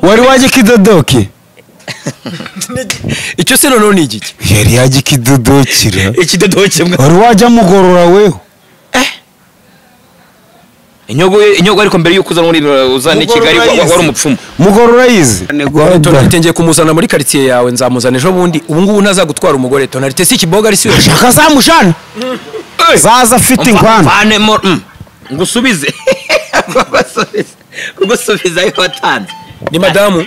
wari waje kidodoki icyo se noneho ni igiki yari yaje kidodokira ikidodoke wari waje mugorora weho inyogo ariko mbere yuko uzana Kigali wari umupfumu mugorora yize tonalite ngiye kumuzana muri quartier yawe nzamuzana ejo bundi ubu ngubu ntazagutwara umugore tonalite si kiboga ari siyo shaka zamushana zaza afite inkwano ngusubize kugusubiza ayo watanze ni madamu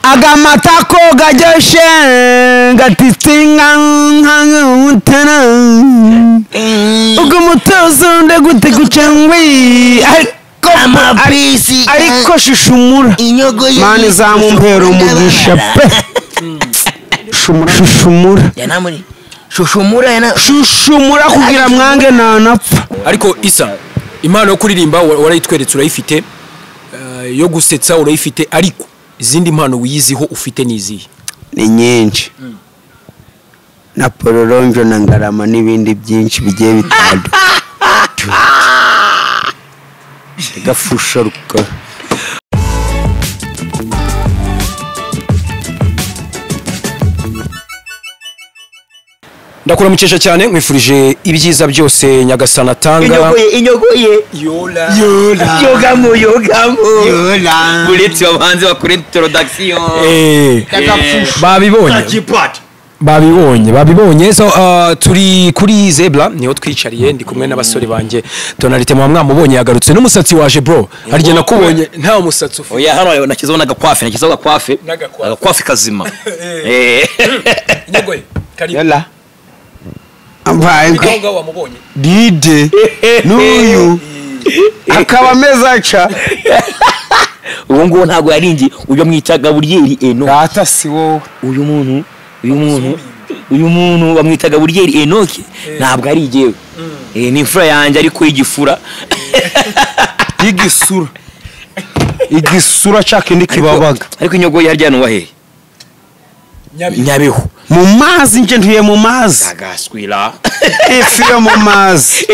agamatako gajeshe gatitinga nk'utana umutozo ndagute gucangwe ariko shushumura mani zamumpera umugisha pe shushumura kugira mwange nanapfa ariko Isa impano yo kuririmba warayitweretse urayifite yo gusetsa urayifite ariko izindi mpano wiyiziho ufite nizihe ni nyinshi na pororonjo na ngarama n'ibindi byinshi bigiye bitandukanye gafusha ruka ndakuramukesha cyane nkwifurije ibyiza byose Nyagasana tanga inyogoye yogamo buleti babanze bakore introduction babibonye so turi kuri Zebra niho twicariye ndi kumwe n'abasore banje tonalite mwamubonye yagarutse n'umusatsi waje bro harije nakubonye nta musatsi ufite oya hano nakizaho n'agakwafe kazima inyogoye karibu yalla ambaye ngo wamubonye dide n'uyu akaba meza cha ubu ngo ntago yaringi uyo mwitaga Buriyeri Eno data si wowe uyu muntu bamwitaga Buriyeri Enoke ntabwo ari igewe ni imfura yanjye ariko igifura igisura chake ndikibabaga ariko inyogo yarya no wahe Nyabihu mu mazi nje ntuye mu mazi agaswira efira mu mazi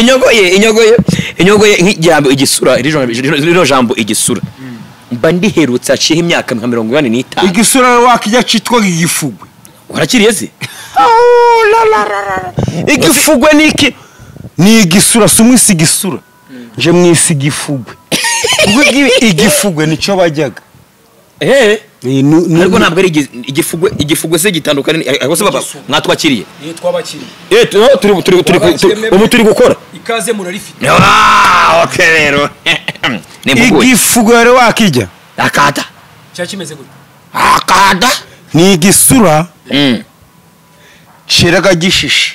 inyogoye nk'ijambo igisura rino jambo igisura mba ndiherutse aciye imyaka 45 igisura wakijya citwa igifugwe warakiriye se igifugwe niki ni igisura sumwisi igisura nje mwisi igifugwe igifugwe nico bajyaga ariko ntabwo ari igifugwe se gitandukanye ariko se baba mwatwakiriye turi gukora ikaze murarifite okay rero igifugwe rero wakijya akada cyakimeze gute akada ni igisura shiraga gishishe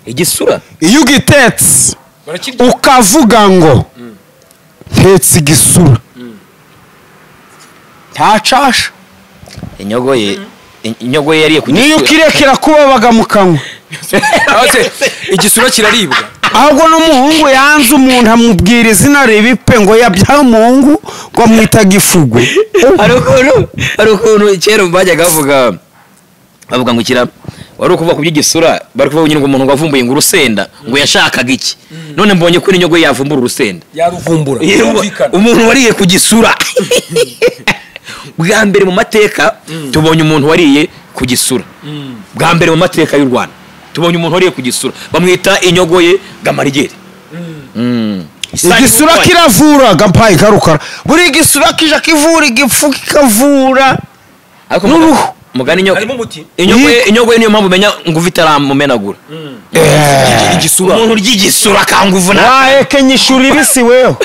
igisura iyo ugitetse ukavuga ngo ntetse igisura ntacasha inyogoye yariye ku niyo kirekera kubabaga mu kanwa igisura kiraribwa ahubwo n'umuhungu yanze umuntu amubwira izina ribipe ngo yabyaye umuhungu ngo amwitaga ifugwe hari ukuntu kera bajyaga bavuga ngo kira wari ukuvuga ku by'igisura bari kuvuga nyine ngo umuntu wavumbuye ngo urusenda ngo yashakaga iki none mbonye ko inyogoye yavumbura urusenda yaruvumbura umuntu wariye ku gisura bwa mbere mu mateka tubonye umuntu wariye ku gisura bwa mbere mu mateka y'u Rwanda tubonye umuntu wariye ku gisura bamwita inyogoye Gamarigeri igisura kiravura gampaye karukara buri gisura kija kivura igifu kikavura n'uruhu mugani inyogoye niyo mpamvu umenya ngo uvitaramumenagura igisura umuntu ry'igisura kanguvuna wahekenya ishuri ibisi weho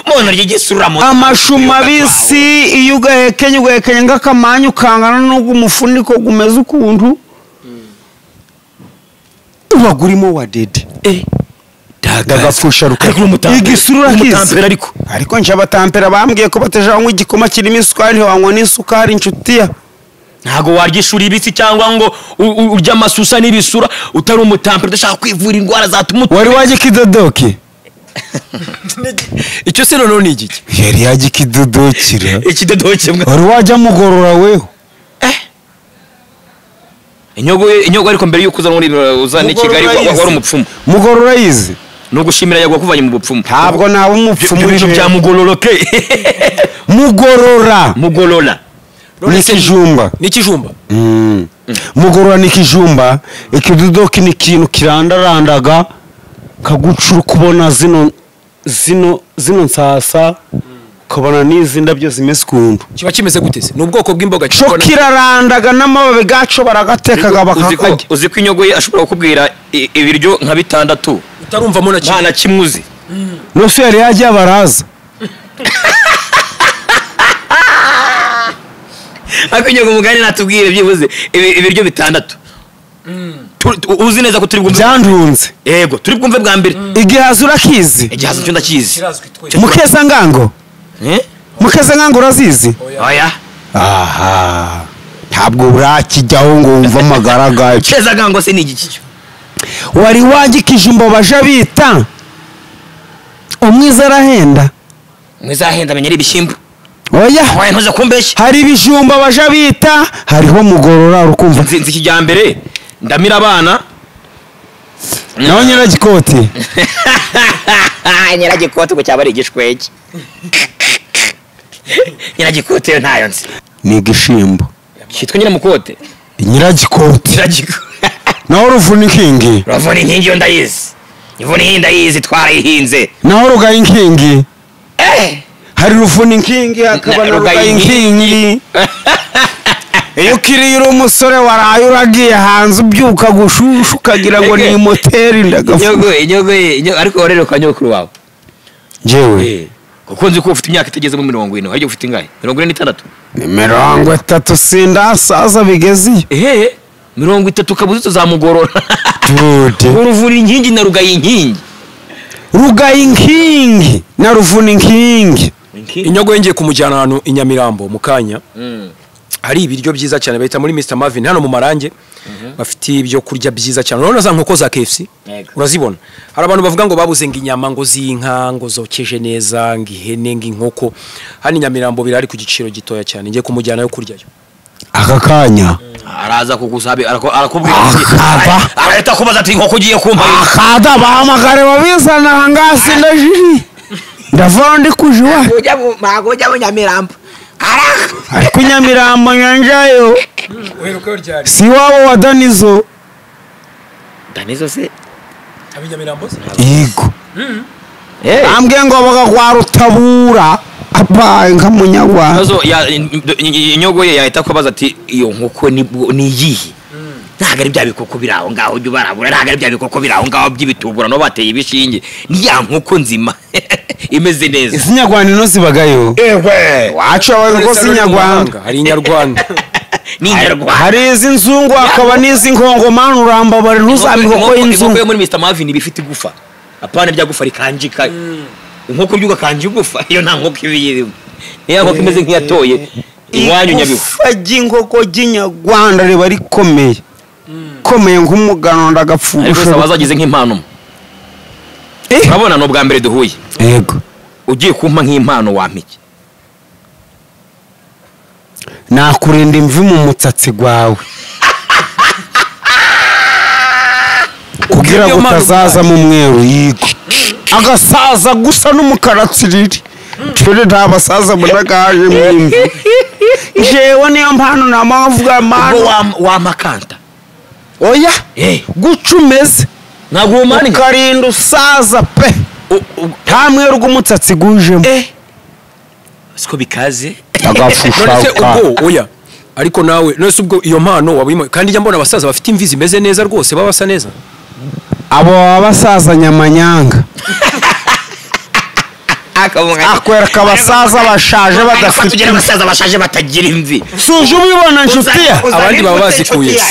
umuntu ry'igisura amashu mabisi iyo ugahekenya ng'akamanyu ukangana n'ubwo umufuniko gumeze ukuntu ubagurimo wa dede dagapfusha ruka igisura kizi ariko nje abatampera bambwiye ko batajanywa igikoma kirimo isukari ntiwanywa n'isukari inshuti ntago warya ishuri ibisi cyangwa ngo urya amasusa n'ibisura utari umutampera udashaka kwivura indwara zatuma wari waje kidodoki icyo se noneho ni igiki yari yaje kidodokira ikidodoke wari waje mugorora weho inyogo ariko mbere yuko uzana Kigali wari umupfumu mugorora yize no gushimira yago kuvanye mu bupfumu ntabwo nawe umupfumu ibintu bya mugororoke mugorora n'ikijumba mugorora n'ikijumba ikidodoki ni ikintu kirandarandaga kagucura kubona zino nsasa ukabona n'izi ndabyo zimeze ukuntu kiba kimeze gute se ni ubwoko bw'imboga cyo kirarandaga n'amababi gaco baragatekaga bakakarya uzi ko inyogo ye ashobora kukubwira ibiryo nka 6 utarumvamo nta kimwe uzi nose yari yagiye baraza akinyogo mugani natubwire byibuze ibiryo 6 uzi neza ko turi bwumve byandunze yego turi bwumve bwa mbere igihaza urakizi igihaza cyo ndakizi mukeza ngango mukeza ngango urazizi oya aha ntabwo urakijyaho ngo wumva amagaragaye mukeza ngango se ni igiki wari wagikijumba baje bita umwiza arahenda menyera ibishyimbo oya ntuze kumbeshya hari ibijumba baje bita hariho mugorora urukumva nzi kijyambere ndamira abana naho nyiragikoti nyiragikoti ko cyaba ari igishwege nyiragikoti ntayo nzi ni igishimbo cyitwa nyiramukote nyiragikoti naho ruvunikingi yo ndayizi ndayizi twarayihinze naho rugayinkingi hari ruvunikingi hakaba na rugayinkingi iyo ukiriye uri umusore waraye uragiye hanze ubyuka gushusha ukagira ngo ni moteri ndagafu inyogo ariko warere ukanyokuru wawe jewe kuko nzi ko ufite imyaka itegeze mu 40 haryo ufite ingahe 46 ni 30 sindasaza bigeziyo 30 kabuzi tuzamugorora dude uruvura inkingi na rugayinkingi na ruvunikingi inyogo yengeye kumujyana ahantu inyamirambo mu kanya hari ibiryo byiza cyane bahita muri Mr Marvin hano mu Marange bafite ibyo kurya byiza cyane urabona za nkoko za KFC urazibona hari abantu bavuga ngo babuze inyama ngo z'inka ngo zokeje neza ngihene nginkoko hani Nyamirambo birari ku giciro gitoya cyane ngiye kumujyana yo kuryayo aka kanya araza kugusabe arakubwira arahita kubaza ati inkoko ugiye kumpa akada bahamagare babizana hangasi ndajiri ndavura ndi kujiwa ujya mu Nyamirambo ariko Nyamirambo nyanjayo si wabo wa Danizo se Nyamirambo yego ambwe ngo bagakwa rutabura abaye nka munyarwanda inyogo ye yahita kubaza ati iyo nkoko ni iyihe ntago ari bya bikoko biraho ngaho ujye ubarabura ntago ari bya bikoko biraho ngaho by'ibitubura no bateye ibishinge ni ya nkoko nzima imeze neza izinyarwanda ino zibagayo wacu abaye ko zinyarwanda hari inyarwanda hari izi nzungu akaba n'izi nkongomani uramba bari ntuzamiko ko inzungu muri Mr Marvin bifite igufa apana bya gufa rikanjika inkoko byuga kanje igufa iyo nta nkoko ibiyirimo niyo nkoko imeze nk'iyatoye iwanyu nyabihu fagi inkoko ginyarwanda riba rikomeye komeye nk'umugano ndagapfusha ariko bazagize nk'impano urabona no bwa mbere duhuye yego ugiye kumpa nk'impano wampike nakurinda imvi mu mutsatsi gwawe kugira ngo utazaza mu mweru yigo agasaza gusa n'umukara tsiriri turi nta basaza munagaje mwimvi jewe niyo mpano namavuga mano wa makanta oya gucumeze nagumani karinda usaza pe nta mweru gumutsatsi gujemo siko bikaze agafusha ubwo oya ariko nawe nose ubwo iyo mpano wabimo kandi njya mbona abasaza bafite imvi zimeze neza rwose babasa neza abo abasaza nyamanyanga akwereka abasaza bashaje badafite abasaza bashaje batagira imvi suje ubibona nshuti abandi baba bazikuye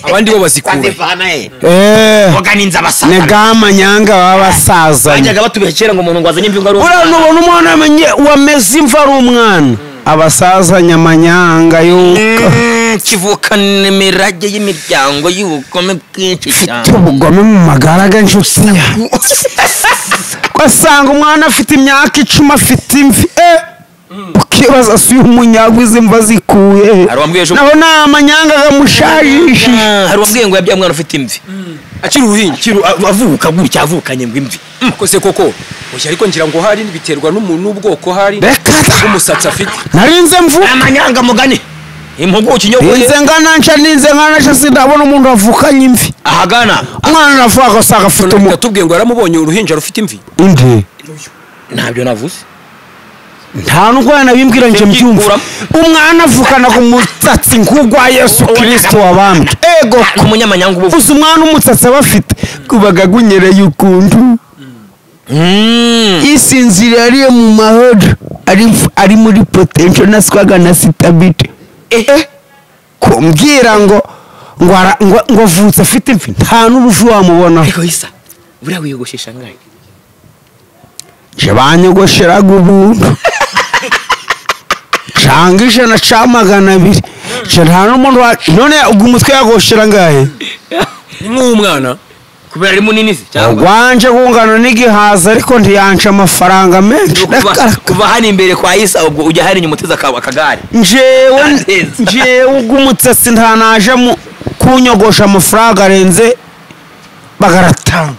abandi bo bazikuye organiza abasaza negamanyanga babasaza bajyaga batubekera ngo umuntu ngo azanye imvi ngo ari ubona umwana amenye wameze imva ari umwana abasaza nyamanyanga yuka kivukana imirage y'imiryango y'ubugome bwinshi cyane ubugome mu magaraga nshuti kwasanga umwana afite imyaka 10 afite imvi ukibaza si umunyago izi mva zikuye naho ni amanyanga gamushajishije. hari uwambwiye ngo yabyaye umwana ufite imvi akiri uruhinja avuka gutya avukanye ngo imvi kose koko oya ariko ngira ngo hari biterwa n'ubwoko hari n'umusatsi afite narinze mvu amanyanga mugani impugu kinyogoye ninze ngana sindabona umuntu avukanye imvi ahagana umwana navuga usanga afite umuntu yatubwiye ngo yaramubonye uruhinja rufite imvi inde ntabyo navuze nta n'ubwana bimbwira nje mbyumva umwana avukana ku mutsatsi nk'ugwa Yesu Kristo wabambwe ego umunyamanyanga ubu uzi umwana umutsatsi abafite kubaga gunyereye ukuntu isinzira ari mu mahoro ari muri potential naswaga na stability kumbwira ngo avutse afite imvi nta n'urufu wamubona ariko isa buriya wiyogoshesha ngahe je banyogosheraga ubuntu canga ijana ca 200 nta n'umuntu none ubwo umutwe yagoshera ngahe ni nk'umwana kubera ari munini se cyangwa gwanje gungana n'igihaza ariko ntiyanca amafaranga menshi kuva hano imbere kwa Isa ubwo ujya hari inyuma uteza akagare njewe ubwo umutsatsi nta naje mu kunyogosha amafaranga arenze bagaratanga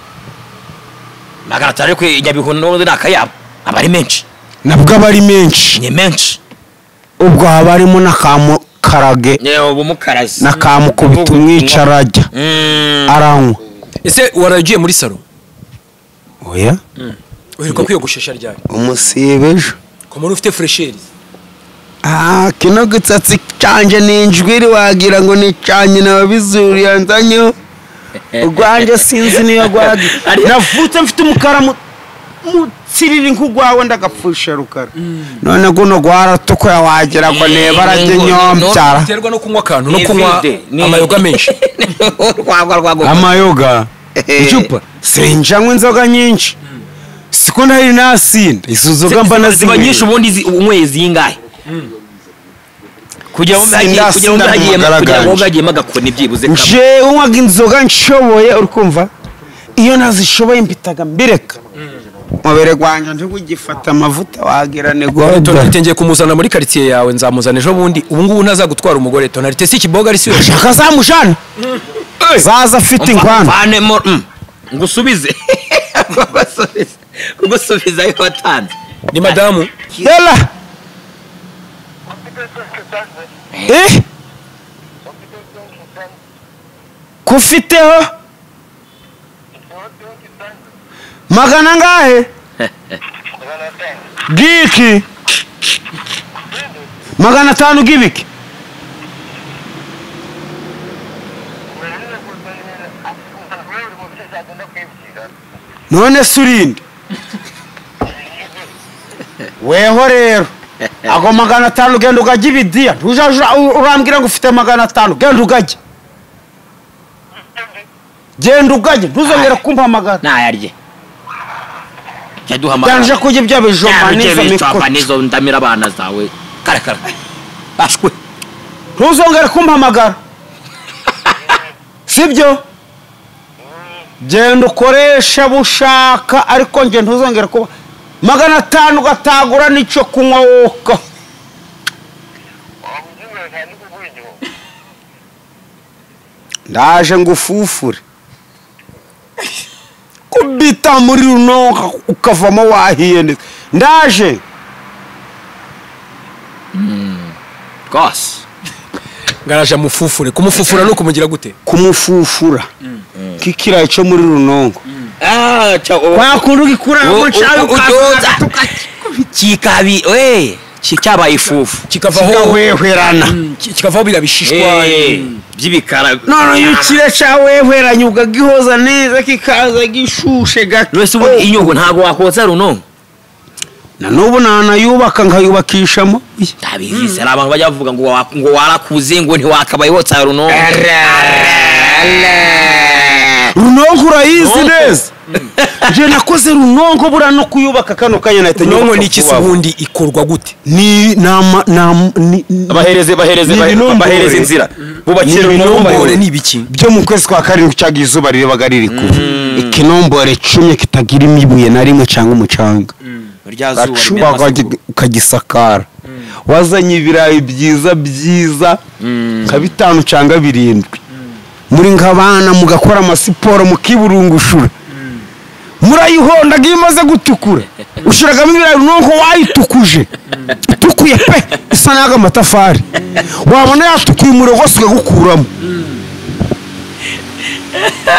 ariko Nyabihu n'undi nakayabo abari menshi nabwo abari menshi ni menshi ubwo habarimo n'akamukarage ubu mukarazi n'akamukubita umwicarajya aranywa ese waragiye muri salo oya uheruka kwiyogoshesha ryari umusibejo ko muri ufite fresheri kino gitsatsi canje ninjwiri wagira ngo ni canye nabizuriye nzanyo urwanje sinzi niyo gwagi navutse mfite umukara mutsiriri nk'ugwawe ndagapfusha rukara none guno gwaratukura wagira ngo nebarage nyombyara biterwa no kunywa akantu no kunywa amayoga menshi amayoga icupa sinjanywa inzoga nyinshi siko ntari nasinda izo nzoga mba nazinywa nyinshi ubundi unyweye zingahe kugira ngo ngagiyemo agakoni byibuze kamwe je unywaga inzoga nshoboye urikumva iyo nazishoboye mbitaga mbireka mubere gwanje ntigugifata amavuta wagirane godo tonalitengeye kumuzana muri quartier yawe nzamuzana ejo bundi ubu ngubu ntazagutwara umugore tonalite si kiboga ari siyo shaka zamushana zaza afite inkwano vanemo ngusubize kugusubiza yo watanze ni madamu yela kufiteho magana ngahe giki 500 gibiki none surindi weho rero ago 500 genda ugajya ibidiya urambwira ngo ufite 500 genda ugajya genda ugajya ntuzongera kumpamagara nayarye yaduhamagara yanje kujya ibyo bijoma nizo ndamira abana zawe karakara ashwe ntuzongera kumpamagara sibyo genda ukoresha bushaka ariko nge ntuzongera kuba 500 gatagura nico kunywa woka ndaje ngufufure kubita muri runonka ukavamo wahiye neza ndaje gosh ngaraje mufufure kumufufura no kumugira gute kumufufura kikira cyo muri runonko wakundu gikura mu cyawe kikabi kikabaye ifufu kikavaho wehwerana kikavaho birabishishwa by'ibikara none yukire cyawehweranye ugagihoza neza kikaza gishushe gato wese ubu inyugo ntago wakoza runo na nubu nanayubaka nkayubakishamo ndabizi ari abantu bajya bavuga ngo warakuze ngo ntiwakabaye hotsa runo runonko urayizi neza je nakoze runonko bura no kuyubaka kano kanya nahita runonko ni ikisubundi ikorwa gute ni bahereze inzira bubakira runonko ni ibiki byo mu kwezi kwa karindwi cyagiye izuba rirebaga riri kure ikinombore 10 kitagira imibuye na rimwe cyangwa umucanga gacuba ukagisakara wazanye ibirayi byiza byiza nka 5 cyangwa 7 muri nk'abana mugakora amasiporo mukiburungushura murayihondaga imaze gutukura ushiragamo ibirayi nuko wayitukuje itukuye pe isa naga amatafari wabona yatukuye umurogose ugakuramo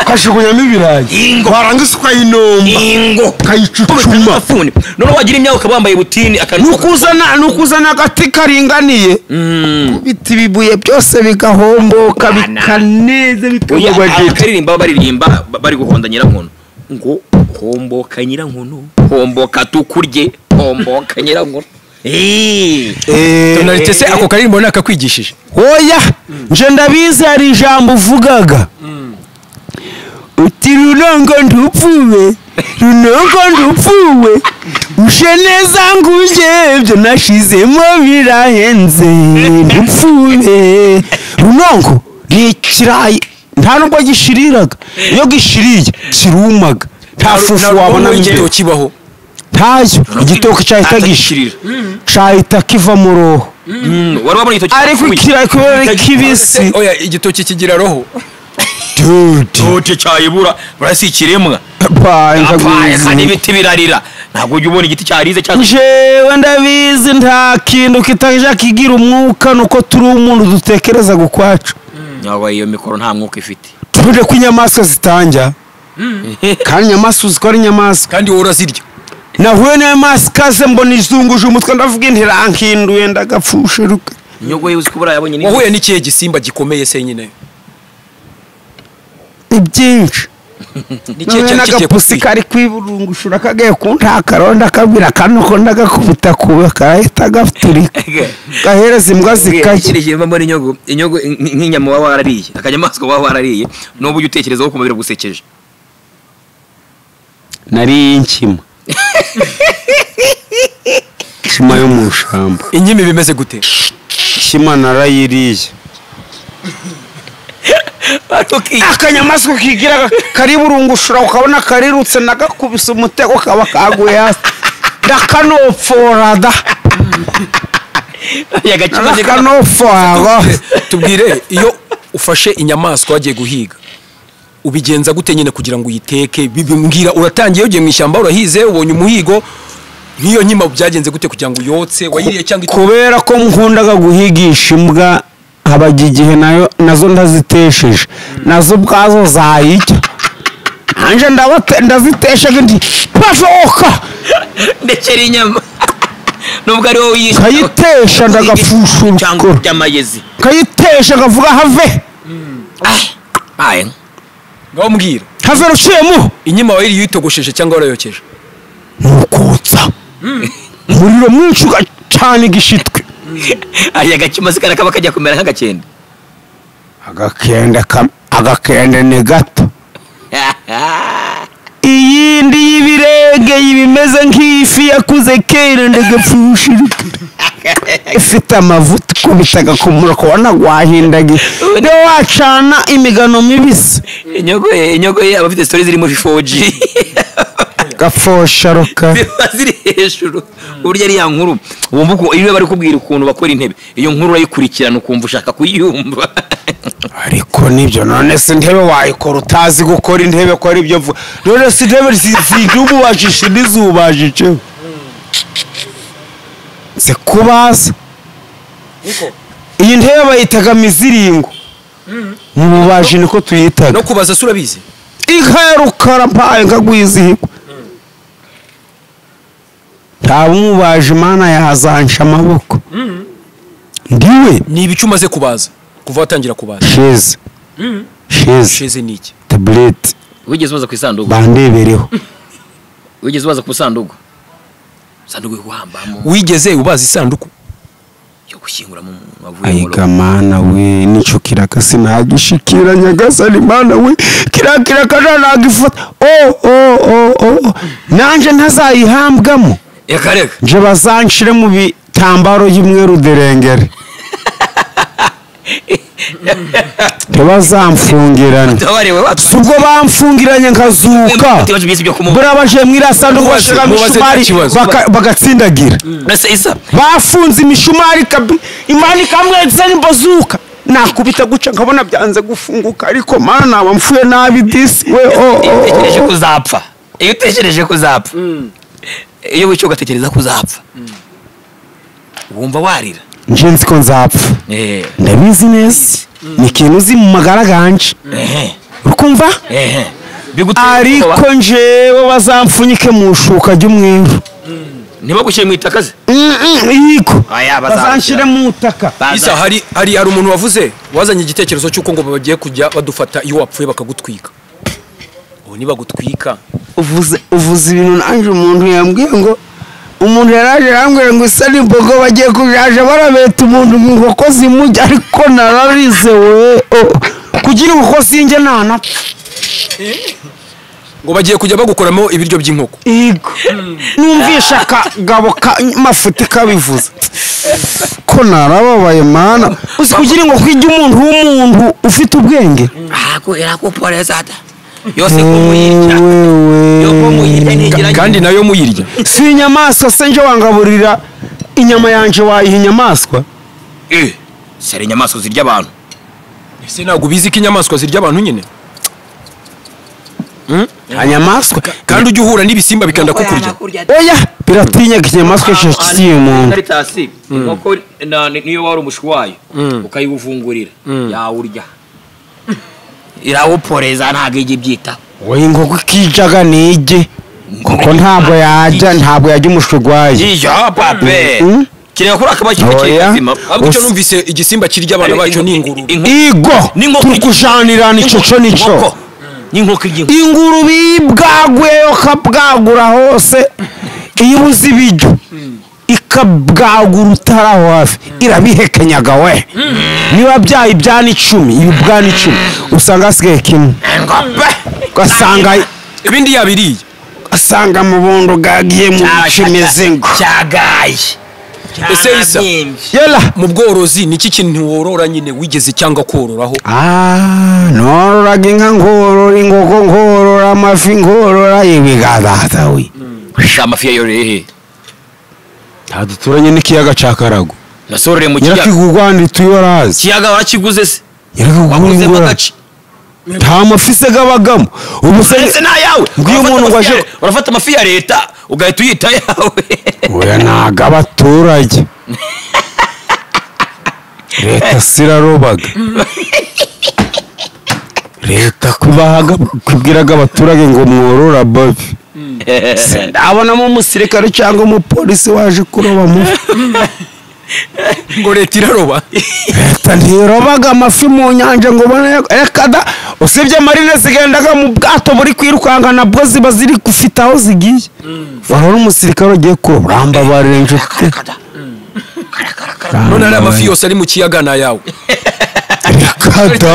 kashugunyamo ibirayi warangiza ukayinomba kayicucuma none wagira imyaka ukabambaye butini nukuzana agati karinganiye biti bibuye byose bigahomboka bikaneze bikagwa baririmba bari guhonda Nyirankono ngo homboka Nyirankono homboka tukurye homboka Nyirankono tonalite se ako karirimbo nakakwigishije oya nje ndabizi hari ijambo uvugaga uti runongo ndupfuwe ushe neza nguje byo nashizemo birahenze ndupfuwe runongo ni ikirayi nta nubwo gishiriraga iyo gishiriye kirumaga nta fufu wabona n'igitoki kibaho ntayo igitoki cyahita gishirira cyahita kiva mu roho wari wabona igitoki ariko ikirayi kubera kibisi oya igitoki kigira roho tote cyayibura barasi kiremwa kandi ibiti birarira ntabwo ujya ubona igiti cyarize cyane jewe ndabizi nta kintu kitaje kigira umwuka nuko turi umuntu dutekereza gukwacu nyawa iyo mikoro nta mwuka ifite tuje ku nyamaswa zitanja kandi nyamaswa zikora inyamaswa kandi wowe urazirya nahuye n'inyamaswa kaze mbona izunguje umutwe ndavuga inti rankinduye ndagapfushiruka inyogo ye uzikubura yabonye ni wahuye n'ikihe gisimba gikomeye se nyine ibyinshi n'agapusi kari kwiburungushura kagaye kuntakaronda kabira kanuko ndagakubita kuba kahita gaturika gahereza imbwa zikajya mbona inyogo nk'inyama waba warariye akanyamaswa waba warariye n'ubu ujya utekerezaho kumubira gusekeje nari inkima kima yo mu shamba inkimi bimeze gute kima narayiriye akanyamaswa kigira kariburungushura ukabona karirutse nagakubise umutego kaba kaguye hasi ndakanopforada ndakanopfora tubwire iyo ufashe inyamaswa wagiye guhiga ubigenza gute nyine kugira ngo uyiteke bimbwira uratangiye ugiye mu ishyamba urahize ubonye umuhigo nk'iyo nkima byagenze gute kugira ngo uyotse wayiriye cyangwa kubera ko nkundaga guhigisha imbwa habaga igihe nazo ndazitesheje nazo ubwazo zayijya anje ndaziteshaga ndi bashoka ndekera inyama nubwo ari wowe yisha kayitesha ndagapfushura cyangwa by'amayezi kayitesha ngavuga have aye ngaho mbwira have rushiyemo inyima wayiriye uyitogosheje cyangwa warayokeje nukutsa umuriro mwinshi ugacana igishitwe aya gakimazi kaba kajya kumera nk'agakende agakende ni gato iyindi y'ibirenge ibimeze nk'ifi yakuze kera ndagapfushirika ifite amavuta kubitaga ku muro kubona gwahindaga niyo wacana imigano mibisi inyogo ye abafite stories zirimo 4G gafosharuka ziri hejuru uburyo ari ya nkuru wumva uko iyo bari kubwira ukuntu bakora intebe iyo nkuru urayikurikirana ukumva ushaka kuyumva ariko nibyo none se intebe wayikora utazi gukora intebe ko ari byo vuga none se intebe zidububajishe n'izubajije se kubaza iyi ntebe bayitaga miziringo mu bubaji niko tuyitaga no kubaza se urabizi ikarukara mpaye nkagwizihirwa nta umubaje imana yazansha amaboko ndiwe ni ibicu umaze kubaza kuva watangira kubaza sheze ni iki taburete wigeze ubaza ku isanduku bandebereho wigeze ubaza ku sanduku sanduku guhambamo wigeze ubaza isanduku yo gushyinguramo wavuye mu ayiga mana we nico kiraka sinagishikira nyagasani mana we kirakira kana nagifata nanje ntazayihambwamo yakareka nje bazanshire mu bitambaro y'umweru derengere tebazamfungirana subwo bamfungiranye nkazuka burabaje mwirasanduku bashira mishumari bagatsindagira bafunze imishumari imani kamwe zani bazuka nakubita guca nkabona byanze gufunguka ariko mana nabamfuye nabi disi we utekereje kuzapfa iyo utekereje kuzapfa iyo wico gatekereza kuzapfa wumva warira nje nzi ko nzapfa ndabizi neza ni ikintu uzi mu magara ganje ukumva ariko njewe bazamfunyike mu shuka ry'umweru niba gushyira mu itakaze yiko bazanshire mu utaka isa hari umuntu wavuze wazanye igitekerezo cy'uko ngo bagiye kujya badufata iyo wapfuye bakagutwika ubu niba gutwika uvuze ibintu nanje umuntu yambwiye ngo umuntu yaraje yambwiye ngo isa n'imbogo bagiye kujaje barabeta umuntu inkoko zimujya ariko nararize we kugira inkoko sinjye nana ngo bagiye kujya bagukoramo ibiryo by'inkoko yego numvisha akagabo mafuti kabivuze ko narababaye mana uzi kugira inkoko ijya umuntu w'umuntu ufite ubwenge irakuporeza yose kumuyirya kandi nayo muyirya si inyamaswa se nje wangaburira inyama yanje wayiha inyamaswa sari inyamaswa zirya abantu ese ntabwo ubizi ko inyamaswa zirya abantu nyine inyamaswa kandi ujya uhura n'ibisimba bikanda kukurya oya biratinyaga inyamaswa ishyikiye umuntu inkoko niyo wari umushwi wayo ukayiwufungurira yawurya irawuporeza ntabwo ijya ibyitaho wowe inkoko ikijaga nige kuko ntabwo yajya umushwi urwaye iyo pape kireba kuri akaba kiri kazima ahubwo icyo numvise igisimba kirya abana bacyo ni ingurube turi kujanirana icoco nico ingurube ibwaguyeyo kabwagura hose iyo ubuze ibiryo ikabwagura utaraho hafi irabihekenyaga we niba byaye ibyana 10 ibibwana 10 usanga hasigaye kimwe ugasanga ibindi yabiriye asanga mu bundo gagiye mu kimeze ngo cyagaye ese isa yela mu bworozi niki kintu worora nyine wigeze cyangwa kororaho nororaga inka ngorora ingoko ngorora amafi ngorora ibigadata we amafi yayorehe duturanye n'ikiyaga ca Karago nasorere mu kiyaga Nyirakigugwandi tuyarazi kiyaga warakiguze se Nyirakigugwandi nta mafi se gabagamo ubu se nayawe ngiyo umuntu ngwaje urafata amafi ya leta ugahita uyita yawe oya naga abaturage leta sirarobaga leta kubwiraga abaturage ngo mworora bafi ndabonamo umusirikare cyangwa umupolisi waje kuroba amafi ngo leta iraroba leta ntirobaga amafi mu nyanja ngo ubone ekada usibye marine zigendaga mu bwato buri kwirukanga nabwo ziba ziri gufite aho zigiye wahora umusirikare ugiye kuramba barenje none ari amafi yose ari mu kiyaga na yawe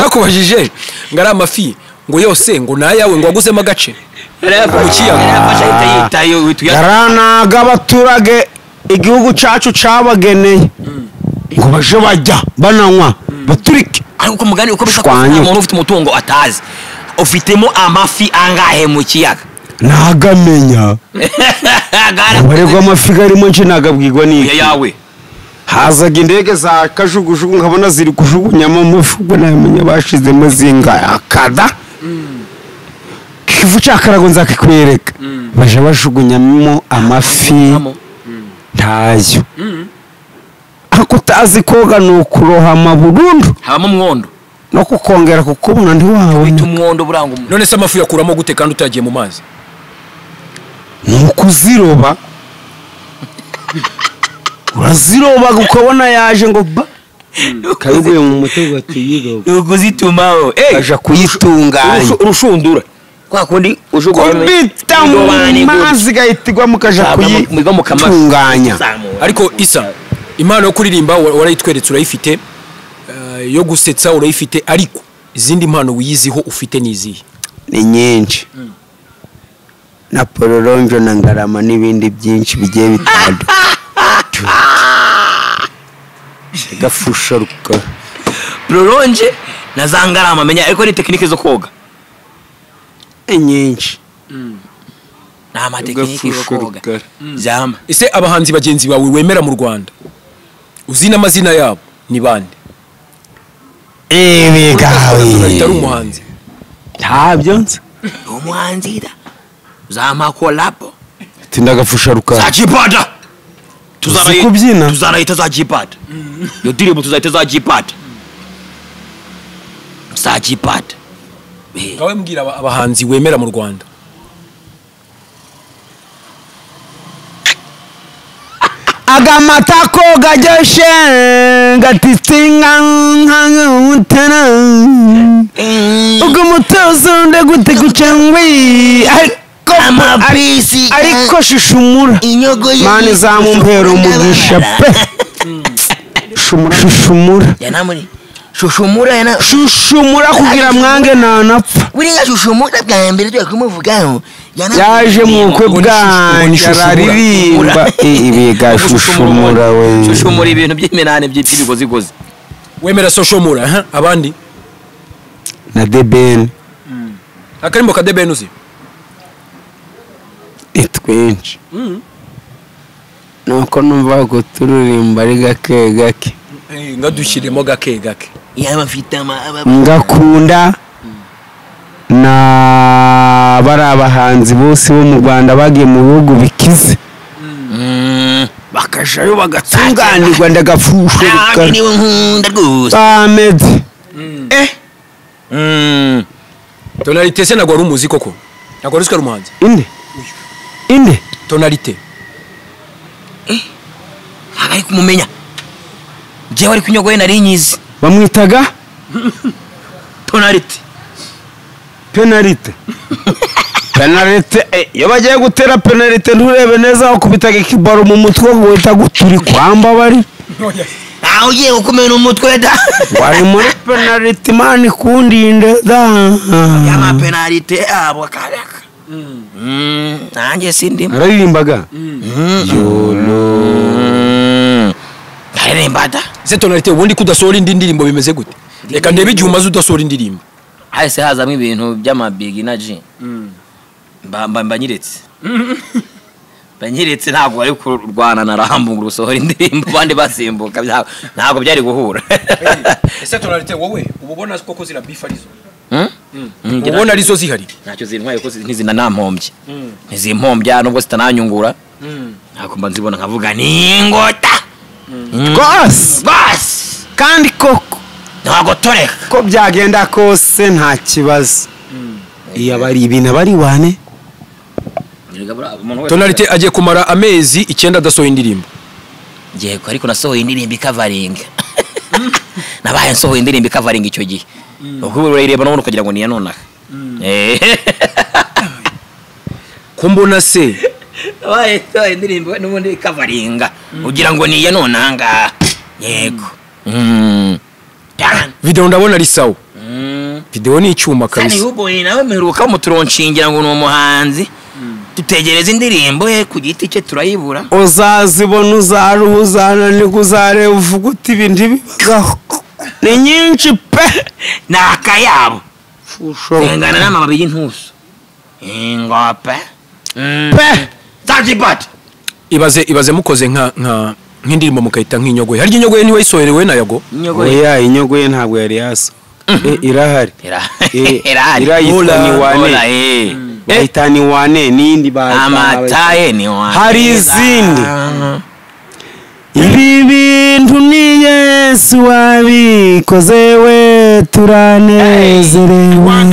nakubajije ngo ari amafi ngo yose ngo nayawe ngo waguzemo agace mu kiyaga yaranaga abaturage igihugu cyacu cabageneye ngo baje bajya bananywa baturike ariko mugani uko bishaka umuntu ufite umutungo atazi ufitemo amafi angahe mu kiyaga nagamenya barego amafi garimo nje nagabwirwa n'iki yawe hazaga indege za kajugujugu nkabona ziri kujugunyamo amafi ubwo namenye bashizemo zinga akada kivu cyakarago nzakikwereka baje bajugunyamo amafi ntayo ako utazi koga ni ukurohama burundu habamo umwondo no kukongera kukubona ntiwabona umwondo buranga none se amafi yakuramo gute kandi utagiye mu mazi ni ukuziroba uraziroba ukabona yaje ngo ba kabiguye mu mutego ati yiroba ukuzitumaho aja kuyitunganya urushundura kwa kundi kubita mu mazi gahitirwa mukaja kuyitunganya ariko isa impano yo kuririmba warayitweretse urayifite yo gusetsa urayifite ariko izindi mpano wiyiziho ufite nizihe ni nyinshi na pororonjo na ngarama n'ibindi byinshi bigiye bitandukanye gafusha ruka pororonje na za Ngarama menya ariko ni tekinike zo koga nyinshi nta matekinike yo koga zamba. ese abahanzi bagenzi bawe wemera mu Rwanda uzi n'amazina yabo ni bande? Bigawe ari umuhanzi ntabyo nzi umuhanzi da zama kolabo tindagafusha rukara zajipata kubyina tuzarayita zajipata yo ndirimbo tuzayita zajipata zajipata ngawe mbwira abahanzi wemera mu Rwanda. agamatako gajeshe gatitinga nk'utana ubwo mutozo ndagute gucangwi ariko shushumura mani zamumpera umugisha pe shushumura yanamuri shushumura kugira mwange nanapfa buriya shushumura bwa mbere twa kumuvugaho yaje mu bukwe bwanjye araririmba ibiga shushumura we shushumura ibintu by'iminane by'ibigozigozi wemera soshomura abandi na deben akarimbo ka deben uzi twinshi nuko numva ko turirimba ari gake gake ngadushyiremo gake gake ngakunda na bari abahanzi bose bo mu Rwanda bagiye mu bihugu bikize bakashayo bagatunganirwa ndagapfusha bameze tonalite se nagwa ari umuzi koko nagwa ari umuhanzi inde tonalite ari kumumenya jewe ari kunyogoye nari nyizi bamwitaga tonalite penalite iyo bagiye gutera penalite nturebe neza aho kubitaga ikibaro mu mutwe ngo wita guturi kwamba bari aho ugiye gukomera umutwe da wari muri penalite mani kundinde da yama penalite abo karaka nanjye sindimo ararimbaga aririmbaga se tonalite ubundi kudasohora indi ndirimbo bimeze gute reka ndebe igihe umaze udasohora indirimbo hahise hazamo ibintu by'amabig na G banyiretse ntabwo bari kurwana na Rambo ngo usohora indirimbo bandi basimbuka ntabwo byari guhura ese tonalite wowe ubona koko zira beef arizo ubona arizo zihari ntacyo zintwaye ko ntizina nampombye ntizimpombya nubwo zitananyungura ntakumba nzibona nkavuga ni ingota gose kandi koko ntabwo toreka ko byagenda kose nta kibazo iyo bari ibintu bari wane tonalite agiye kumara amezi 9 adasohoye indirimbo ngiye ariko nasohoye indirimbo ikavaringa nabaye nsohoye indirimbo ikavaringa icyo gihe ubwo urayireba none ukagira ngo ni yanona kumbona se nabaye nsohoye indirimbo n'ubundi ikavaringa ugira ngo ni yanona nga yego video ndabona ari sawa video ni icyuma kabisa sani ubo ni nawe meruka mu turonshingira ngo ni umuhanzi tutegereza indirimbo ye ku giti cye turayibura uzazibona uzaruhuzana ni kuzareba uvuga uti ibintu bibagaho ni nyinshi pe nakayabo ngana n'amababi y'intuso ingope pe zajibata ibaze mukoze nk'indirimbo mukayita nk'inyogoye harya inyogoye niwe yisoherewe na Yago oya inyogoye ntabwo yari yaso irahari irahari bahitani wane n'indi amataye ni wane hari izindi ibi bintu ni Yesu wabikoze we turanezerewe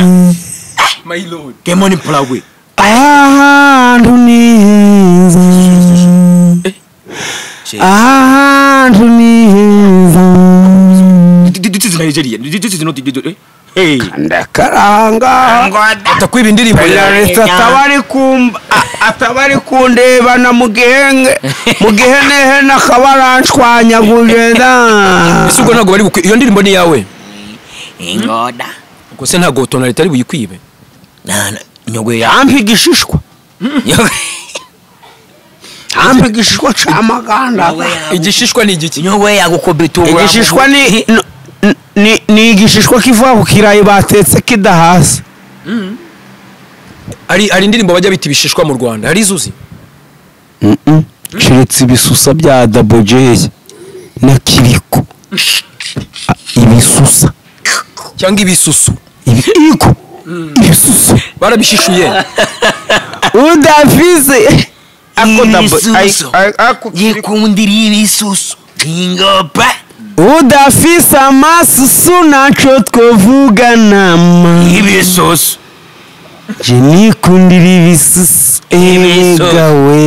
my lord kemoni plagwe ahantu ni heza ahantu ni heza ndakaranga atakwiba indirimbo atabari kundeba na mugihenge mugihenehene akabaranshwanyaguje da ese ubwo ntabwo bari iyo ndirimbo ni yawe ingoda ubwo se ntabwo tonalite ari buyikwibe nyogoye ampiga ishishwa ampiga ishishwa c'amaganda igishishwa ni igiki nyogoye yagukobita igishishwa ni igishishwa kivuga ku kirayi batetse kidahasa. hari indirimbo bajya bita ibishishwa mu Rwanda, hari izuzi kiretse ibisusa bya Double J na Kiriko. Ibisusa cyangwa ibisusu ibisusu barabishishuye. Udafise yikundira ibisusu ingopa udafise amasusu naco twovugana ibisusu je nikundira ibisusu egawe.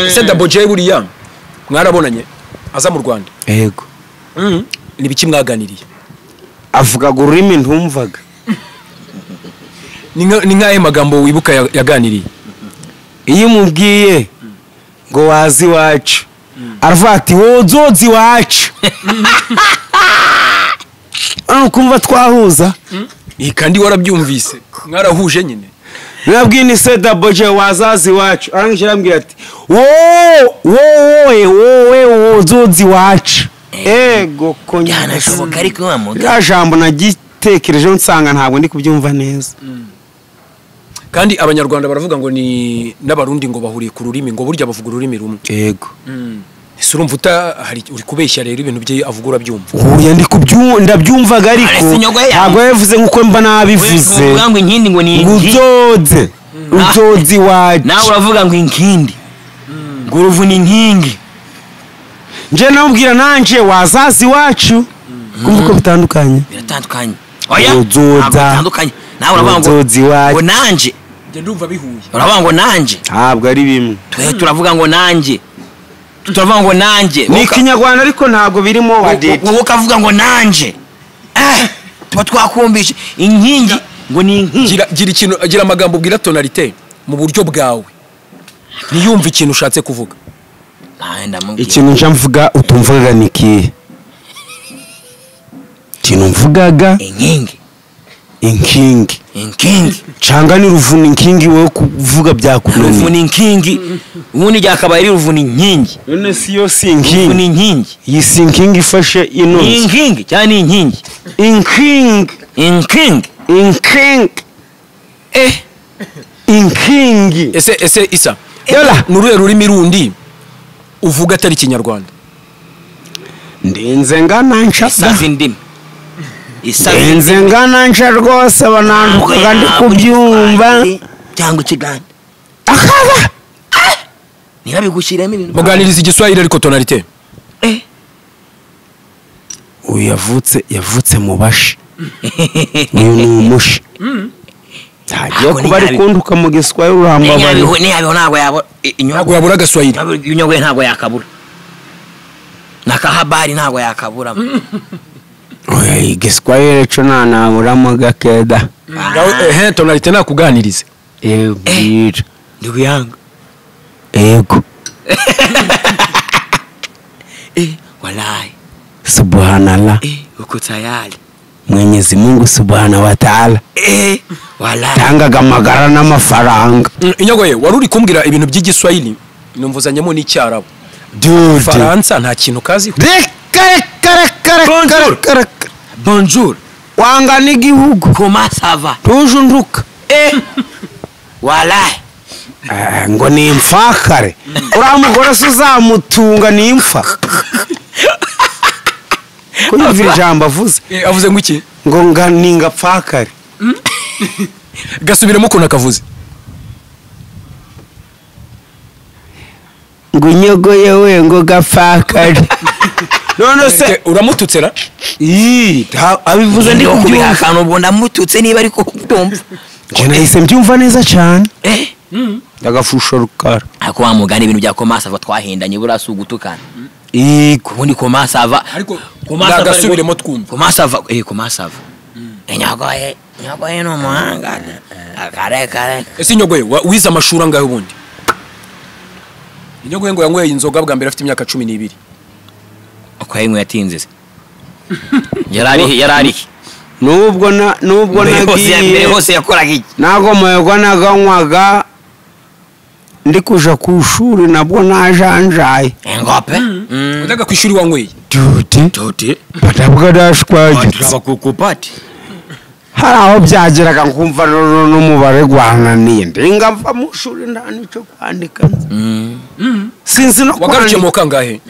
Ese Double J buriya mwarabonanye aza mu Rwanda? Yego. Ni biki mwaganiriye? Avuga ururimi ntumvaga. Ni nkahe magambo wibuka yaganiriye? Iyo mubwiye ngo wazi wacu aravuga ati wozozi wacu. Kumva twahuza kandi warabyumvise mwarahuje nyine. nabwiye ni se Double J wazazi wacu arangije arambwira ati wowe wozozi wacu. Ego yanashoboka ariko wamuga ya jambo nagitekereje nsanga ntabwo ndi kubyumva neza. Kandi abanyarwanda baravuga ngo ni n'abarundi ngo bahuriye ku rurimi, ngo burya bavuga ururimi rumwe. Yego. Ese urumva uri kubeshya rero ibintu bye avuga urabyumva? Oya ndi ndabyumvaga ariko ntabwo yavuze nkuko mba nabivuze. uvuga ngo inkindi ngo ni uzozi wacu. nawe uravuga ngo inkindi ngo uruvu ni inkingi. nje namubwira nanje wazazi wacu. Kumva ko bitandukanye. Biratandukanye. Oya bitandukanye. nawe uravuga ngo nanje nje ndumva bihuye. uravuga ngo nanje ntabwo ari bimwe. turavuga ngo nanje turavuga ngo nanje ni Kinyarwanda ariko ntabwo birimo wadete. wowe ukavuga ngo nanje tuba twakumbishe inkingi ngo ni inkingi. gira amagambo ubwira tonalite mu buryo bwawe niyumva ikintu ushatse kuvuga. ikintu nje mvuga utumvugaga ni kihe? ikintu mvugaga inkingi canga ni ruvuna inkingi wowe kuvuga byakunaniye. ruvuna inkingi ubundi ryakabaye ari ruvuna inkingi. none si yo si inkingi. ruvuna inkingi iyi si inkingi ifashe inoze. inkingi cyane ni inkingi. inkingi inkingi. ese Isa yola nuruye rurimi rundi uvuga atari Kinyarwanda? ndenze ngana nsha isazi ndimi ndenze ngana nsha rwose banandukaga ndi kubyumva cyangwa ikiganda akaba ntibabigushyiremo ibintu. muganiriza igiswahili ariko tonalite. uyu yavutse mu bashi. uyu ni umushi. ntagiye kuba ari kunduka mu giswahili urambabari. niyabiho ntabwo yabura agaswahili. inyogwe ntabwo yakabura nakahabari ntabwo yakabura. oya igiswahili cyo nanaburamo gakeda. tonalite nakuganirize. bwira ndugu yangu. ego walai subhanallah uko tayari Mwenyezi Mungu subhanahu wa ta'ala walai tangaga amagara n'amafaranga. inyogoye wari uri kumbwira ibintu by'igiswahili numvuzanyemo n'icyarabu. Faransa nta kintu kazi. bonjour wanga n'igihugu comment ça va tujunduka walai ngo ni imfakare. uriya mugore se uzamutunga ni imfa. kuyumvira ijambo avuze. avuze ngo iki? ngo ni ngapfakare. gasubiremo ukuntu akavuze. ngo inyogoye we ngo gapfakare. none se uramututse ra? abivuze ndi kubyumva. akantu ubwo ndamututse niba ariko kubyumva. je nahise mbyumva neza cyane. agafusho rukara. ariko wa mugani ibintu bya komasava twahindanye burasi ugutukana. ubundi komasava ariko gasubiremo twumva. komasava inyogoye ni umuhanga. kare ese inyogoye wize amashuri angahe ubundi? inyogoye ngo yanyweye inzoga bwa mbere afite imyaka 12. uko yimwe yatinze se yarari nubwo nagiye mbere hose yakoraga iki? nago moyego naganywaga ndi kuja ku ishuri nabwo najanjaye ngope Udaga ku ishuri wanyweye tote batabwa dashwaje bakukupati hari aho byageraga nkumva n'umubare gwananiye ndinga mva mu ishuri ndani cyo kwandika sinzi no wagarukiye mu kangahe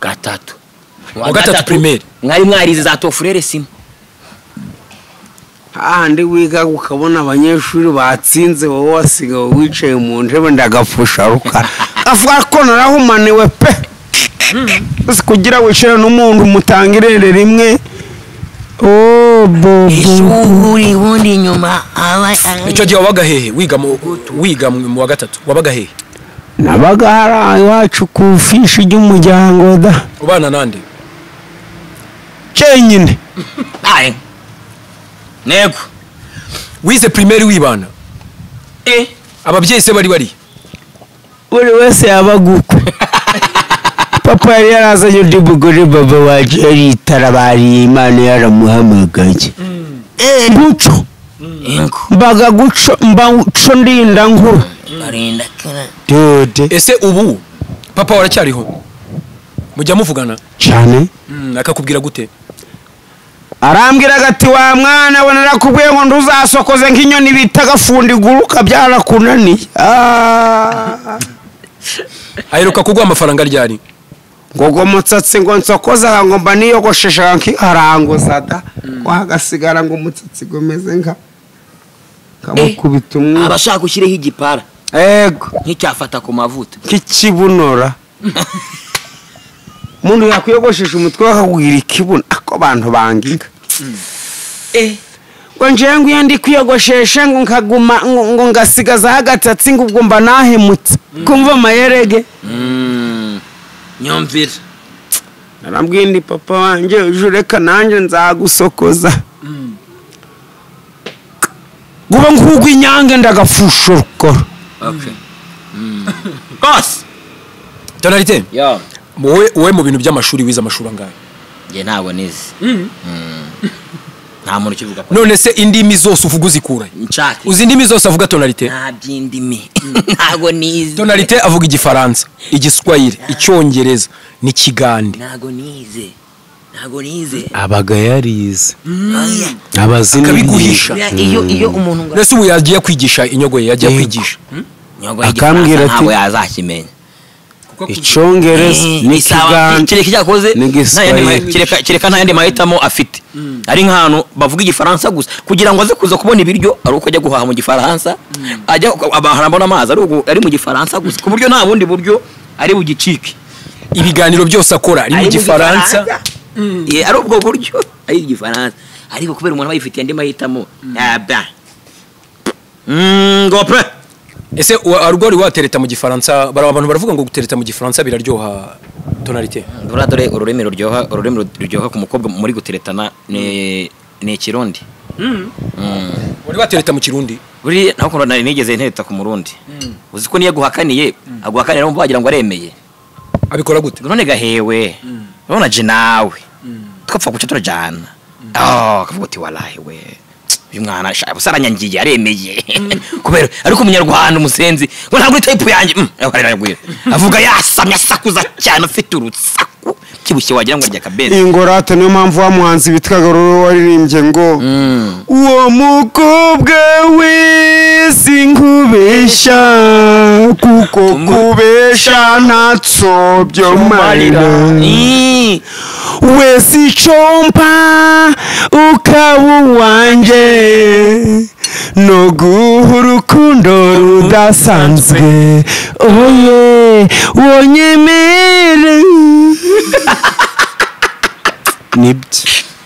gatatu wa gatatu primaire mwarize za tofurere simu handi wiga ukabona abanyeshuri batsinze wowe wasigaye wicaye mu ntebe ndagapfusha rukara avuga ko narahumaniwe pe kugira wicare n'umuntu mutanga irere rimwe ishuri wundi nyuma icyo gihe wabaga hehe wiga mu wa gatatu wabaga hehe nabaga hari iwacu ku fishi ry'umuryango da ubana nande cyenyine nego wize primaire wibana ababyeyi se bari buri wese yabaguka papa yari yarazanye undi mugore baba wacu yaritara bariye Imana yaramuhamagaye guco mbaga guco mbaco ndinda nkuru dode ese ubu papa waracyariho mujya muvugana cyane akakubwira gute arambwira gati wa mwana we narakubwiye ngo nduzasokoze nk'inyoni bita gafundi guruka byarakunaniye aheruka kuguha amafaranga ryari ngogo mutsatsi ngo nsokoza ngo mba niyogoshesha nkiharanguza da wagasigara ngo umutsatsi gomeze nka kamukubita umwe abashaka gushireho igipara ego nk'icyafata ku mavuta k'ikibunora umuntu yakwiyogoshesha umutwe bakakubwira ikibuno ako abantu banginga ngo njewe ngo iyo ndi kwiyogoshesha ngo nkaguma ngo ngasigaza hagatatsi ngo ubwo mba nahemutse kumva amayerege nyumvira narambwiye ndi papa wanjye uje reka nanjye nzagusokoza guba nk'ugwa inyange ndagapfusha urukoro bose tonalite wowe mu bintu by'amashuri wize amashuri angahe njye ntabwo nize nta muntu ukivuga none se indimi zose uvuga uzikura uzi indimi zose avuga tonalite nta by'indimi ntabwo nize tonalite avuga igifaransa igiswahili icyongereza n'ikigande ntabwo nize abaga yarize akabiguhisha iyo umuntu mbese ubu yagiye kwigisha inyogoye yagiye kwigisha akambwira ati ntabwo yazakimenya icyongereza n'ikigande kereka nta yandi mahitamo afite ari nk'ahantu bavuga igifaransa gusa kugira ngo aze kuza kubona ibiryo ari uko ajya guhaha mu gifaransa ajya abona amazi ari mu gifaransa gusa ku buryo nta bundi buryo ari bugicike ibiganiro byose akora ari mu gifaransa ari ubwo buryo ari igifaransa ariko kubera umuntu aba yifitiye andi mahitamo ngope ese arugori watereta mu gifaransa abantu baravuga ngo gutereta mu gifaransa biraryoha tonalite dore ururimi ruryoha ku mukobwa muri guteretana ni ikirundi uri watereta mu kirundi buri naho kuno nigeze ntereta ku murundi uzi ko niyo guhakaniye aguhakanira mu bagira ngo aremeye abikora gute none gahewe none je nawe twapfa guca turajana kavuga ati walahi we uyu mwana busaranyangiye aremeye kubera ariko umunyarwanda umusenzi ngo ntabwo ni type yanjye avuga yasamya sakuza cyane afite urutsaku kibushye wagira ngo arya kabeza ingorate niyo mpamvu wa muhanzi bitwaga ruro waririmbye ngo uwo mukobwa wese nkubesha kuko kubesha ntatsobyo marira wese icompa ukaba uwanje no guha urukundo rudasanzwe oye wonyemere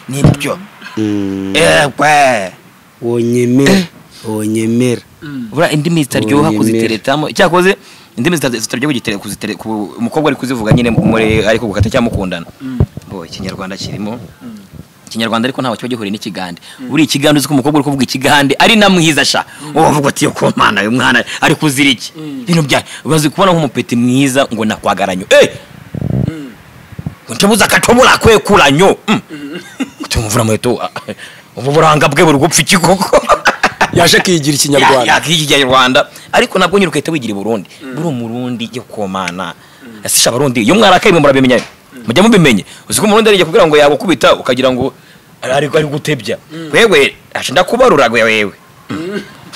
nibyo wonyemera bura indimi zitaryoha kuziteretamo cyakoze indimi zitaryoha umukobwa ari kuzivuga nyine ariko gukata cyangwa mukundana ikinyarwanda kirimo ikinyarwanda ariko ntawe kiba gihuriye n'ikigande buri ikigande uzi ko umukobwa uri kuvuga ikigande ari namwiza sha uvuga ati yo ko mana uyu mwana ari kuzira iki bintu bya bazi kubona nk'umupeti mwiza ngo nakwagaranye ntabuza akatobora kwekuranyo utumvura mweto ubu buranga bwe buri gupfa iki koko yaje kiyigira ikinyarwanda yakigira Rwanda ariko nabwo nyine ukahita wigira i Burundi buri umurundi yo komana asisha abarundi iyo mwarakaye murabimenya mujya mubimenye uziko umurundi ari kugira ngo yagukubita ukagira ngo ari gutebya wewe ashinda kubarura wewe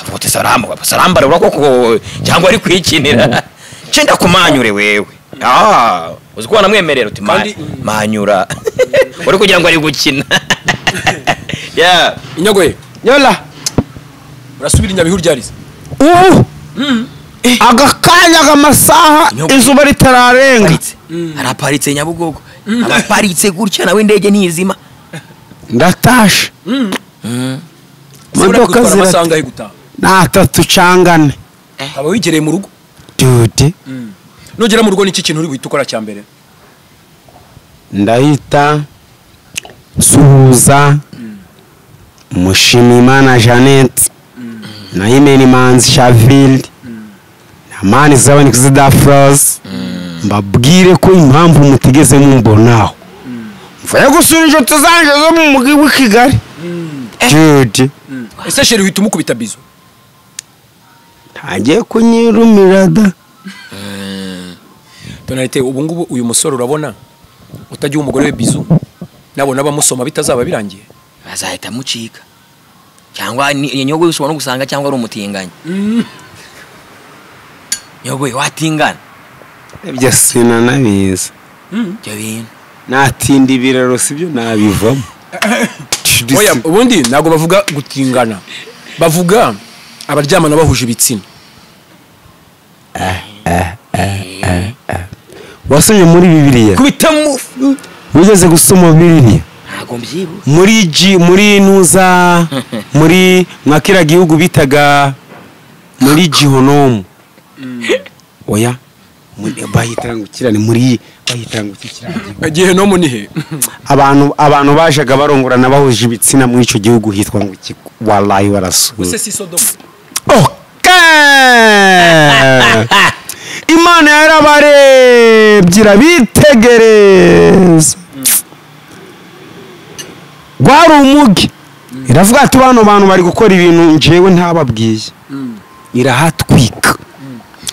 avuga salamba urako cyangwa ari kwikinira cyenda kumanyure wewe uziko wanamwemerera uti manyura uri kugira ngo ari gukina ya Inyogoye yola urasubira Nyabihu ryarize agakanya k'amasaha izuba ritararenga araparitse Nyabugogo araparitse gutya nawe indege ntizima ndatashe imodoka zirasangaye gutaha natatu cangane aba wigereye mu rugo dude nugera mu rugo n'iki kintu uri buhita ukora cya mbere ndahita suhuza Mushimimana Jeannette na Imeni Manzi Shaville na Mani Zabani Kizidafros mbabwire ko impamvu mutigeze mumbonaho mvuye gusura inshuti zanje zo mu mugi wa Kigali dude ese sheri uhita umukubita bizo ntagiye kunyirumira da tonalite ubu ngubu uyu musore urabona utagiye umugore we bizu nabona bamusoma bitazaba birangiye bazahita mucika cyangwa Nyogoye ushobora no gusanga cyangwa ari umutinganya Nyogoye watingana ibyo sinanabizi byo bintu natinda ibiraro sibyo nabivamo oya ubundi nago bavuga gutingana bavuga abaryamana bahuje ibitsina wasomye muri Bibiliya kubitamu wigeze gusoma Bibiliya ntago mbyibu muri nuza muri mwakira gihugu bitaga muri Gihonomu oya bahitangukirane muri bahitangukirane Gihonomu ni he abantu bajaga barongorana bahuje ibitsina muri ico gihugu hitwa ngo wallahi warasura use si Sodoma Imana yarabarebyira bitegereza gwari umugi iravuga ati bano bantu bari gukora ibintu njewe ntababwiye irahatwika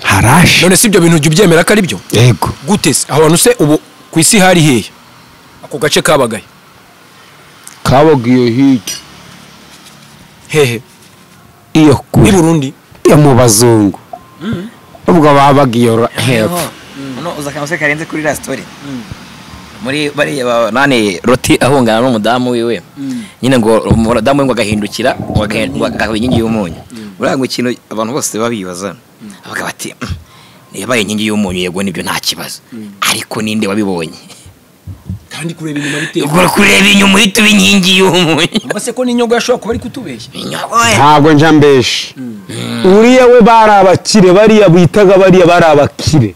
harashe none si ibyo bintu ujye ubyemera ko ari byo yego gute se abantu se ubu ku isi hari hehe ako gace kabagaye kabagiye hirya hehe iyo i kuri Burundi yo mu bazungu ubwo babagiye hepfo no uzakamuse karenze kuri la story muri bari nane Roti ahungana n'umudamu wiwe nyine ngo umudamu ngo agahindukira agakaba inkingi y'umunyu buranga ikintu abantu bose babibaza abaga bati yabaye inkingi y'umunyu yego nibyo nta kibazo ariko ninde wabibonye kandi kureba inyuma biteye kureba inyuma uhita inkingi y'umunyu mbase ko n'inyogo yashobora kuba ari kutubeshya ntabwo nja mbeshe uriya we bari abakire bariya bitaga bariya bari abakire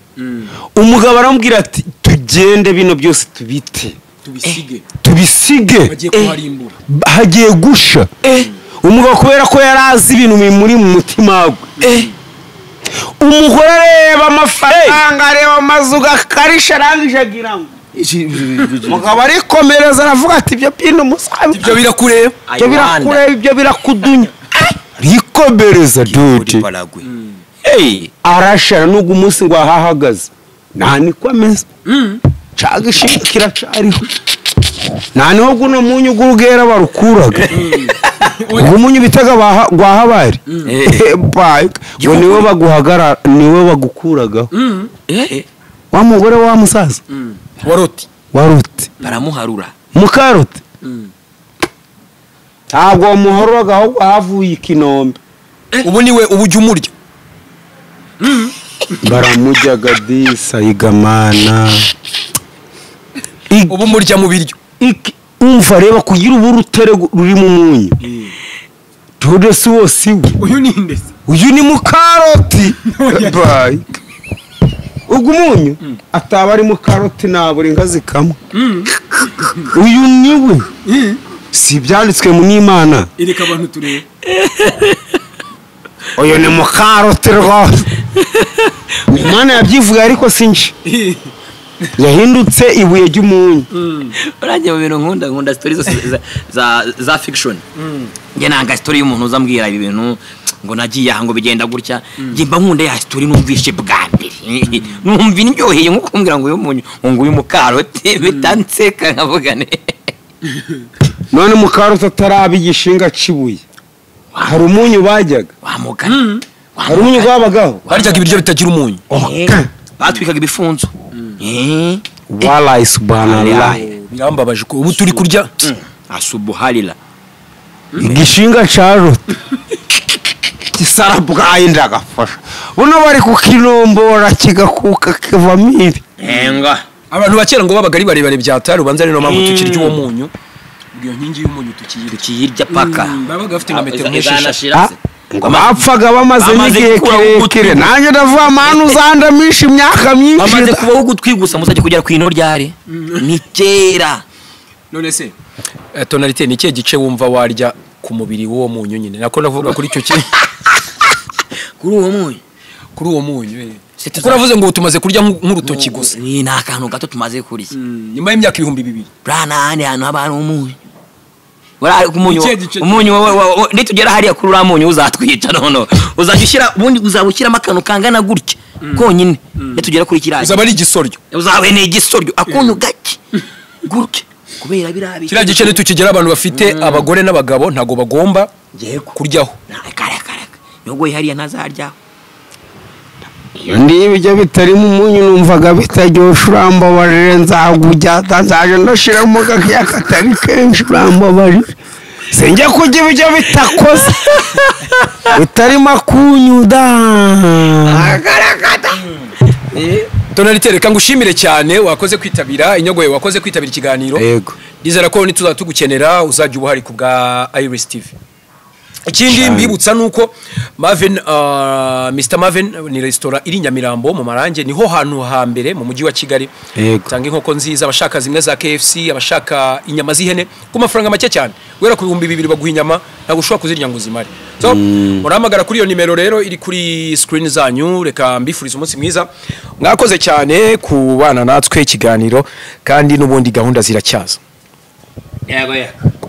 umugabo aramubwira ati tugende bino byose tubisige bagiye kuharimbura hagiye gusha umugabo kubera ko yari azi ibintu bimuri mu mutima we umugore areba amafaranga areba amazu gakarisha arangije agira ngo umugabo arikomereza aravuga ati ibyo bintu musabe ibyo birakureba ibyo birakudunya rikomereza dude arashara n'ubwo umunsi ngo ahahagaze nta niko ameze caga ishikira cariho nta niho guno munyu gurugera barukuraga ubwo munyu bitaga gwahabari ngo niwe baguhagarara niwe bagukuragaho wa mugore wa musaza waroti baramuharura mukaroti ntabwo muharuraga ahubwo havuye ikinombe ubu niwe ubujya umurya baramujyaga disa igamana ubu murya mu biryo umva reba kugira ubu rutere ruri mu munyu tude si wose uyu ni ndese uyu ni mukaroti bye ubwo umunyu ataba ari mukaroti naburi inka zikamwe uyu niwe si byanditswe mu n'Imana ireka abantu turebe uyu ni mukaroti rwose Imana yabyivuga ariko sinje yahindutse ibuye ry'umunyu. urangiye mu bintu nkunda story zose za fiction. Nge nanga story y'umuntu uzambwira ibi bintu ngo nagiye aha ngo bigenda gutya, nge mba nkunda ya story numvishe bwa mbere. Numva indyoheye nko kumbwira ngo uyu munyu ngo uyu mukaroti bitanseka nkavugane. None mukaroti atarabi igishinga cibuye. Hari umunyu bajyaga. Wamugana. Hari umunyu gwabagaho. baryaga ibiryo bitagira umunyu. Batwikaga ibifunzo. Wallahi subhanallah. Birambabaje ko ubu turi kurya Asubuhalila. Igishinga caro. Kisarabwaye ndagafasha. Buno bari kukinombora kigakuka kivamiri. Enga. abantu bakera ngo babaga ari barebare byatari ubanza rero mpamvu tukirya uwo munyu. Iyo nkingi y'umunyu tukiyirya paka. Babaga bafite nka metero nk'esheshatu. Ngo bapfaga bamaze n'igihe kirekire. Nanjye ndavuga manu uzandamisha imyaka myinshi. Bamaze kubaho gutwigusa musajye kugera ku ino ryari. Ni kera. None se tonalite ni kihe gice wumva warya ku mubiri w'uwo munyu nyine? Nako navuga kuri icyo kintu. Kuri uwo munyu. Kuri uwo munyu. Kuravuze ngo tumaze kurya nk'urutoki gusa. Ni nakantu gato tumaze kurya. Nyuma y'imyaka 2000. Brana hane hano abantu umunyu. Wala kumunyu. Umunyu nitugera hariya kuri uramunyu uzatwica nono. Uzajyushyira ubundi uzabukiramo akantu kangana gutya. Konyine. Nitugera kuri kiraje. Uzaba ari igisoryo. Uzabe ne igisoryo akunyu gake. Gutya. Kubera birabi. Kira gice nitukigera abantu bafite abagore n'abagabo ntago bagomba kuryaho. Kare. Yogoye hariya ntazaryaho. Iyo ndi ibijya bitari mu munyu numvaga bitajyosha urambabarire nzagujya nzaje ndashira mu gakiya katari kenshi urambabarire. Senjya kujya ibijya bitakoze. Bitari makunyu da. Tonalite reka ngushimire cyane wakoze kwitabira inyogoye wakoze kwitabira ikiganiro. Yego. Nizera ko nituzatugukenera uzajya ubuhari ku bwa Iris TV. Ikindi mbibutsa nuko Marvin Mr Marvin ni restaurant iri Nyamirambo mu Marange niho hantu hambere mu mujyi wa Kigali. Tanga inkoko nziza abashaka zimwe za KFC abashaka inyama z'ihene ku mafaranga make cyane. Wera ku 2000 baguha inyama nagushwa kuzirya ngo zimare. So murahamagara kuri iyo nimero rero iri kuri screen zanyu reka mbifuriza umunsi mwiza. Mwakoze cyane ku bana natwe ikiganiro kandi n'ubundi gahunda ziracyaza. Yego.